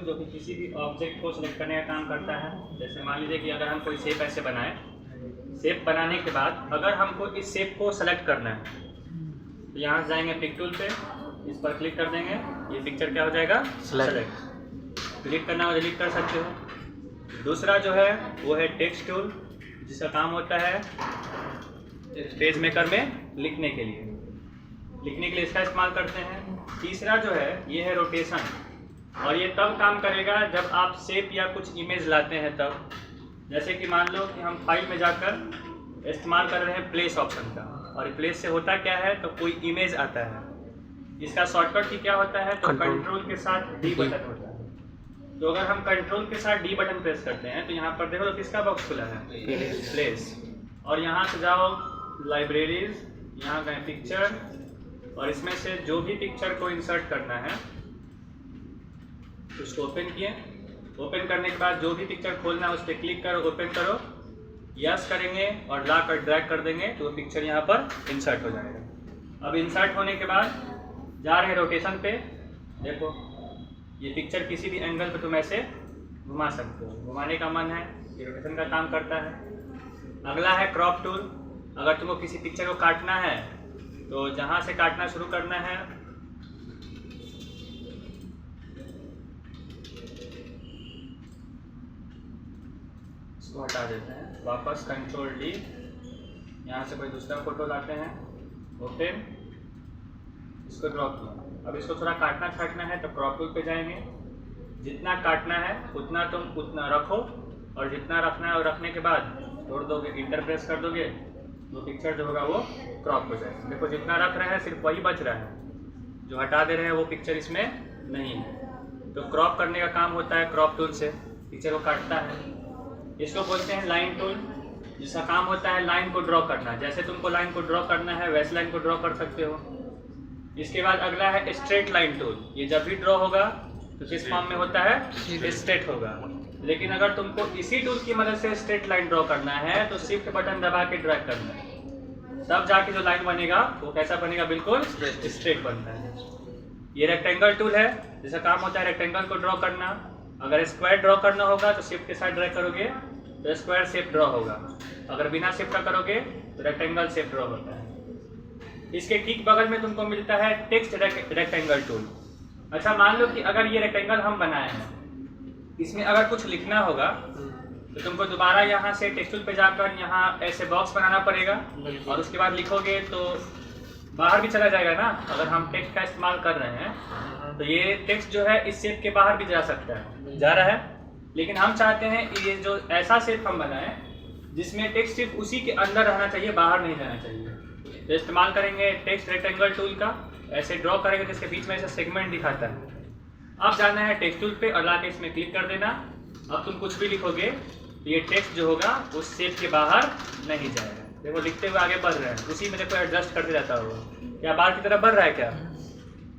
जो कि किसी भी ऑब्जेक्ट को सिलेक्ट करने का काम करता है। जैसे मान लीजिए कि अगर हम कोई शेप ऐसे बनाएं, शेप बनाने के बाद अगर हमको इस शेप को सेलेक्ट करना है तो यहाँ से जाएंगे पिक टूल पे, इस पर क्लिक कर देंगे, ये पिक्चर क्या हो जाएगा, सेलेक्ट। डिलीट करना हो डिलीट कर सकते हो। दूसरा जो है वो है टेक्स्ट टूल, जिसका काम होता है पेज मेकर में लिखने के लिए इसका इस्तेमाल करते हैं। तीसरा जो है ये है रोटेशन, और ये तब काम करेगा जब आप शेप या कुछ इमेज लाते हैं तब। जैसे कि मान लो कि हम फाइल में जाकर इस्तेमाल कर रहे हैं प्लेस ऑप्शन का, और प्लेस से होता क्या है तो कोई इमेज आता है, इसका शॉर्टकट की क्या होता है तो कंट्रोल के साथ डी बटन होता है। तो अगर हम कंट्रोल के साथ डी बटन प्रेस करते हैं तो यहाँ पर देखो तो किसका बॉक्स खुला है, प्लेस। और यहाँ से जाओ लाइब्रेरीज, यहाँ गए पिक्चर, और इसमें से जो भी पिक्चर को इंसर्ट करना है उसको ओपन किए। ओपन करने के बाद जो भी पिक्चर खोलना है उस पर क्लिक करो, ओपन करो, यस करेंगे और ला कर ड्रैग कर देंगे तो वो पिक्चर यहाँ पर इंसर्ट हो जाएगा। अब इंसर्ट होने के बाद जा रहे हैं रोटेशन पे। देखो ये पिक्चर किसी भी एंगल पे तुम ऐसे घुमा सकते हो, घुमाने का मन है ये रोटेशन का काम करता है। अगला है क्रॉप टूल। अगर तुमको किसी पिक्चर को काटना है तो जहाँ से काटना शुरू करना है इसको हटा देते हैं, वापस कंट्रोल डी, यहाँ से कोई दूसरा फोटो लाते हैं, ओपन, इसको ड्रॉप किया। अब इसको थोड़ा काटना छाटना है तो क्रॉप टूल पे जाएंगे, जितना काटना है उतना तुम उतना रखो, और जितना रखना है और रखने के बाद छोड़ दोगे, इंटर प्रेस कर दोगे तो पिक्चर जो होगा वो क्रॉप हो जाएगा। देखो जितना रख रहे हैं सिर्फ वही बच रहा है, जो हटा दे रहे हैं वो पिक्चर इसमें नहीं है। तो क्रॉप करने का काम होता है क्रॉप टूल से, पिक्चर को काटता है। इसको बोलते हैं लाइन टूल, जिसका काम होता है लाइन को ड्रॉ करना। जैसे तुमको लाइन को ड्रॉ करना है वैसे लाइन को ड्रॉ कर सकते हो। इसके बाद अगला है स्ट्रेट लाइन टूल। ये जब भी ड्रॉ होगा तो किस फॉर्म में होता है, स्ट्रेट होगा। लेकिन अगर तुमको इसी टूल की मदद से स्ट्रेट लाइन ड्रॉ करना है तो शिफ्ट बटन दबा के ड्रैग करना है, तब जाके जो लाइन बनेगा वो कैसा बनेगा, बिल्कुल स्ट्रेट बनता है। ये रेक्टेंगल टूल है, जिसका काम होता है रेक्टेंगल को ड्रॉ करना। अगर स्क्वायर ड्रॉ करना होगा तो शिफ्ट के साथ ड्रैग करोगे तो स्क्वायर शेप ड्रॉ होगा, अगर बिना शिफ्ट का करोगे तो रेक्टेंगल शेप ड्रॉ होता है। इसके ठीक बगल में तुमको मिलता है टेक्स्ट रेक्टेंगल टूल। अच्छा मान लो कि अगर ये रेक्टेंगल हम बनाए हैं, इसमें अगर कुछ लिखना होगा तो तुमको दोबारा यहाँ से टेक्स्ट टूल पे जाकर यहाँ ऐसे बॉक्स बनाना पड़ेगा, और उसके बाद लिखोगे तो बाहर भी चला जाएगा ना। अगर हम टेक्स्ट का इस्तेमाल कर रहे हैं तो ये टेक्स्ट जो है इस शेप के बाहर भी जा सकता है, जा रहा है। लेकिन हम चाहते हैं कि ये जो ऐसा शेप हम बनाएं जिसमें टेक्स्ट सिर्फ उसी के अंदर रहना चाहिए, बाहर नहीं जाना चाहिए। तो इस्तेमाल करेंगे टेक्स्ट रेक्टेंगल टूल का, ऐसे ड्रॉ करेंगे जिसके बीच में ऐसा सेगमेंट दिखाता है। अब जाना है टेक्स्ट टूल पे और लाके इसमें क्लिक कर देना। अब तुम कुछ भी लिखोगे तो ये टेक्स्ट जो होगा उस शेप के बाहर नहीं जाएगा। देखो लिखते हुए आगे बढ़ रहे हैं, उसी में देखो एडजस्ट करते रहता होगा, क्या बाहर की तरफ बढ़ रहा है क्या।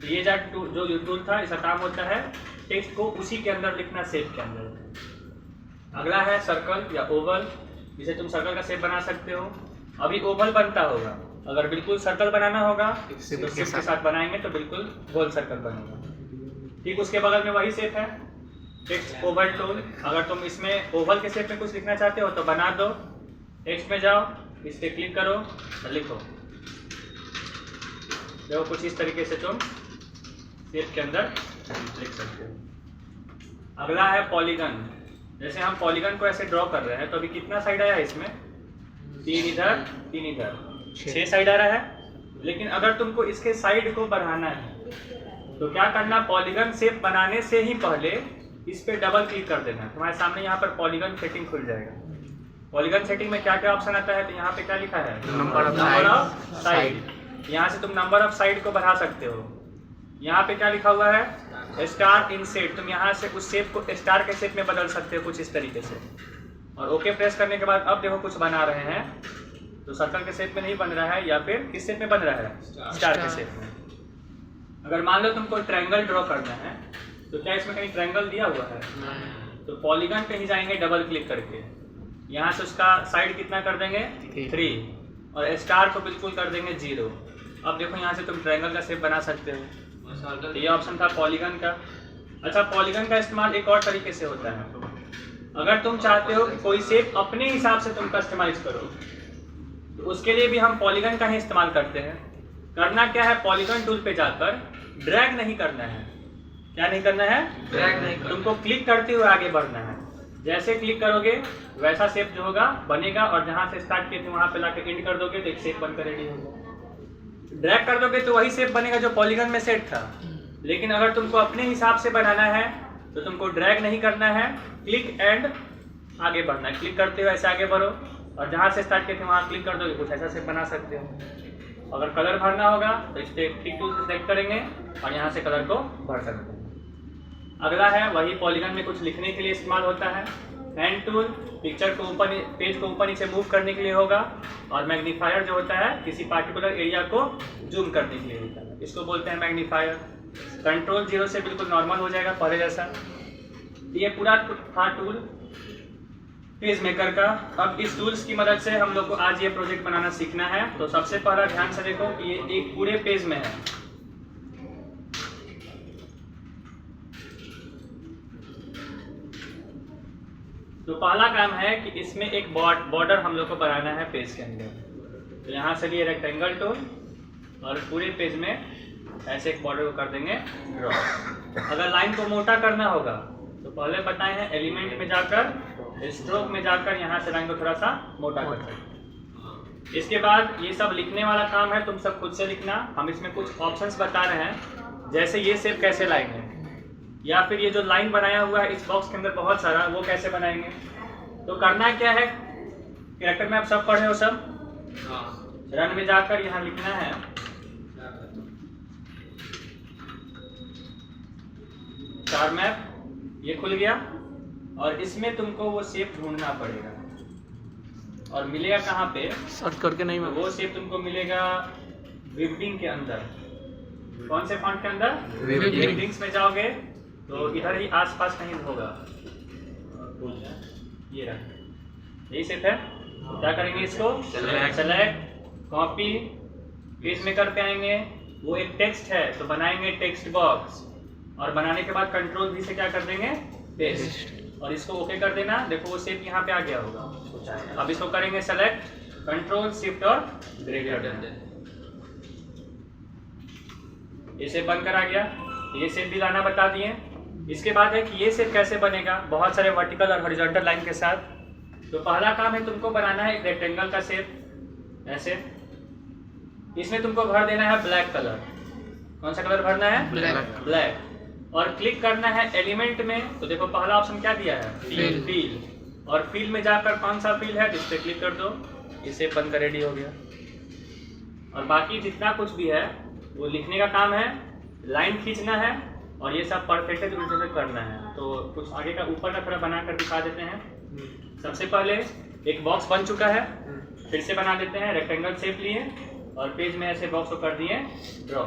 तो ये जो टूल था इसका काम होता है टेक्स्ट को उसी के अंदर लिखना, शेप के अंदर। अगला है सर्कल या ओवल, जिसे तुम सर्कल का शेप बना सकते हो। अभी ओवल बनता होगा, अगर बिल्कुल सर्कल बनाना होगा तो शेप के साथ बनाएंगे तो बिल्कुल गोल सर्कल बनेगा। ठीक उसके बगल में वही शेप है टेक्स्ट ओवल टूल। अगर तुम इसमें ओवल के शेप में कुछ लिखना चाहते हो तो बना दो, टेक्स्ट में जाओ, इस पर क्लिक करो और लिखो। देखो कुछ इस तरीके से तुम शेप के अंदर लिख सकते हो। अगला है पॉलीगन। जैसे हम पॉलीगन को ऐसे ड्रॉ कर रहे हैं तो अभी कितना साइड आया है इसमें, 3 इधर 3 इधर, 6 साइड आ रहा है। लेकिन अगर तुमको इसके साइड को बढ़ाना है तो क्या करना, पॉलीगन शेप बनाने से ही पहले इस पे डबल क्लिक कर देना। तुम्हारे सामने यहाँ पर पॉलीगन सेटिंग खुल जाएगा। पॉलीगन सेटिंग में क्या क्या ऑप्शन आता है तो यहाँ पे क्या लिखा है, नंबर ऑफ साइड। यहाँ से तुम नंबर ऑफ साइड को बढ़ा सकते हो। यहाँ पे क्या लिखा हुआ है, स्टार इनसेट। तुम यहाँ से उस शेप को स्टार के शेप में बदल सकते हो कुछ इस तरीके से। और ओके प्रेस करने के बाद अब देखो कुछ बना रहे हैं तो सर्कल के शेप में नहीं बन रहा है, या फिर किस शेप में बन रहा है, स्टार के शेप में। अगर मान लो तुमको ट्रायंगल ड्रॉ करना है तो क्या इसमें कहीं ट्रायंगल दिया हुआ है, तो पॉलीगन पे ही जाएंगे डबल क्लिक करके, यहाँ से उसका साइड कितना कर देंगे 3, और स्टार को बिल्कुल कर देंगे 0। अब देखो यहाँ से तुम ट्रायंगल का शेप बना सकते हो। तो ये ऑप्शन था पॉलीगन का। अच्छा, पॉलीगन का इस्तेमाल एक और तरीके से होता है। अगर तुम चाहते हो कि कोई शेप अपने हिसाब से तुम कस्टमाइज करो, तो उसके लिए भी हम पॉलीगन का ही इस्तेमाल करते हैं। करना क्या है, पॉलीगन टूल पे जाकर ड्रैग नहीं करना है। क्या नहीं करना है? ड्रैग नहीं करना। तुमको क्लिक करते हुए आगे बढ़ना है। जैसे क्लिक करोगे वैसा शेप जो होगा बनेगा, और जहाँ से स्टार्ट किए थे वहाँ पे लाके एंड कर दोगे तो एक शेप बनकर रेडी होगा। ड्रैग कर दोगे तो वही शेप बनेगा जो पॉलीगन में सेट था। लेकिन अगर तुमको अपने हिसाब से बनाना है तो तुमको ड्रैग नहीं करना है, क्लिक एंड आगे बढ़ना है। क्लिक करते हुए ऐसे आगे बढ़ो, और जहाँ से स्टार्ट किए थे वहाँ क्लिक कर दोगे, कुछ ऐसा शेप बना सकते हो। अगर कलर भरना होगा तो इस पर टिक टूल से सेलेक्ट करेंगे और यहाँ से कलर को भर सकते हैं। अगला है वही पॉलीगन में कुछ लिखने के लिए इस्तेमाल होता है। हैंड टूल पिक्चर को ऊपर, पेज को ऊपर नीचे मूव करने के लिए होगा, और मैग्नीफायर जो होता है किसी पार्टिकुलर एरिया को जूम करने के लिए होता है, इसको बोलते हैं मैग्नीफायर। कंट्रोल 0 से बिल्कुल नॉर्मल हो जाएगा पहले जैसा। ये पूरा था टूल पेज मेकर का। अब इस टूल्स की मदद से हम लोग को आज ये प्रोजेक्ट बनाना सीखना है। तो सबसे पहला ध्यान से देखो कि ये एक पूरे पेज में है। तो पहला काम है कि इसमें एक बॉर्डर हम लोग को बनाना है पेज के अंदर। तो यहाँ से लिए रेक्टेंगल टूल और पूरे पेज में ऐसे एक बॉर्डर को कर देंगे ड्रॉ। अगर लाइन को मोटा करना होगा तो पहले बताए हैं एलिमेंट में जाकर, स्ट्रोक में जाकर यहाँ से लाइन को थोड़ा सा मोटा कर सकते। इसके बाद ये सब लिखने वाला काम है, तुम सब खुद से लिखना। हम इसमें कुछ ऑप्शंस बता रहे हैं, जैसे ये शेप कैसे लाएंगे, या फिर ये जो लाइन बनाया हुआ है इस बॉक्स के अंदर बहुत सारा, वो कैसे बनाएंगे। तो करना क्या है, कैरेक्टर में आप सब पढ़े हो सब, रन में जाकर यहाँ लिखना है स्टार मैप। ये खुल गया, और इसमें तुमको वो शेप ढूंढना पड़ेगा, और मिलेगा कहाँ पे, सर्च करके नहीं तो वो शेप तुमको मिलेगा विवडिंग के अंदर। कौन से फॉन्ट के अंदर? विवडिंग्स में जाओगे तो इधर ही आसपास कहीं होगा, ये रहा, यही शेप है। क्या करेंगे, इसको सेलेक्ट, कॉपी, पेज मेकर पे आएंगे। वो एक टेक्स्ट है तो बनाएंगे टेक्स्ट बॉक्स, और बनाने के बाद कंट्रोल भी से क्या कर देंगे, पेस्ट, और इसको ओके कर देना। देखो वो शेप यहाँ पे आ गया होगा। अब इसको करेंगे सेलेक्ट, कंट्रोल शिफ्ट और ड्रैग कर देंगे, ये शेप बनकर आ गया। ये शेप भी लाना बता दिए। इसके बाद है कि ये शेप कैसे बनेगा, बहुत सारे वर्टिकल और हॉरिजॉन्टल लाइन के साथ। तो पहला काम है तुमको बनाना है एक रेक्टेंगल का शेप ऐसे। इसमें तुमको भर देना है ब्लैक कलर। कौन सा कलर भरना है? ब्लैक। और क्लिक करना है एलिमेंट में। तो देखो पहला ऑप्शन क्या दिया है, फील। और फील में जाकर कौन सा फील है, जिस पे क्लिक कर दो, इसे बनकर रेडी हो गया। और बाकी जितना कुछ भी है वो लिखने का काम है, लाइन खींचना है, और ये सब परफेक्ट तरीके से करना है। तो कुछ आगे का ऊपर का थोड़ा बना कर दिखा देते हैं। सबसे पहले एक बॉक्स बन चुका है, फिर से बना देते हैं। रेक्टेंगल शेप लिए और पेज में ऐसे बॉक्स को कर दिए ड्रॉ।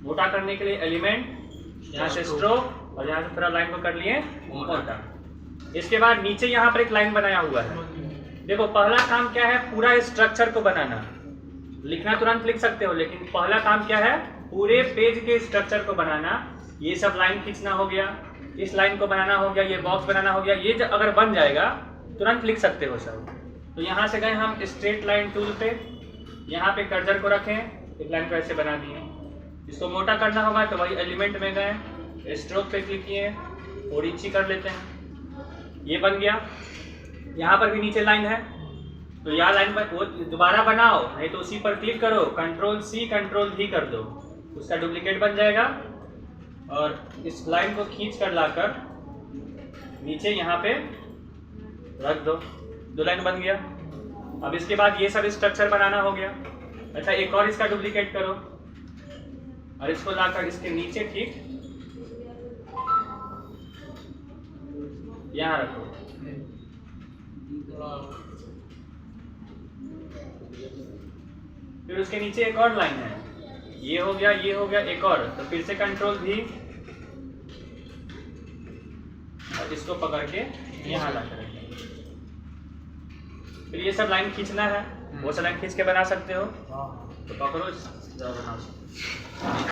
मोटा करने के लिए एलिमेंट, यहाँ से स्ट्रोक, और यहाँ से थोड़ा लाइन को कर लिए मोटा। इसके बाद नीचे यहाँ पर एक लाइन बनाया हुआ है। देखो पहला काम क्या है, पूरा स्ट्रक्चर को बनाना। लिखना तुरंत लिख सकते हो, लेकिन पहला काम क्या है, पूरे पेज के स्ट्रक्चर को बनाना। ये सब लाइन खींचना हो गया, इस लाइन को बनाना हो गया, ये बॉक्स बनाना हो गया। ये अगर बन जाएगा तुरंत लिख सकते हो सब। तो यहाँ से गए हम स्ट्रेट लाइन टूल पे, यहाँ पे कर्सर को रखें, एक लाइन को ऐसे बना दिए। इसको मोटा करना होगा तो वही एलिमेंट में गए, स्ट्रोक पे क्लिक किए, और नीचे कर लेते हैं, ये बन गया। यहाँ पर भी नीचे लाइन है, तो यहाँ लाइन वो दोबारा बनाओ, नहीं तो उसी पर क्लिक करो, कंट्रोल सी कंट्रोल भी कर दो, उसका डुप्लीकेट बन जाएगा। और इस लाइन को खींच कर लाकर नीचे यहाँ पे रख दो, दो लाइन बन गया। अब इसके बाद ये सब स्ट्रक्चर बनाना हो गया। अच्छा, एक और इसका डुप्लीकेट करो, और इसको लाकर इसके नीचे ठीक यहाँ रखो। फिर उसके नीचे एक और लाइन है, ये हो गया, ये हो गया, एक और। तो फिर से कंट्रोल भी, और इसको पकड़ के यहाँ ला कर। फिर ये सब लाइन खींचना है, वो सब लाइन खींच के बना सकते हो। तो पकड़ो, बना सकते।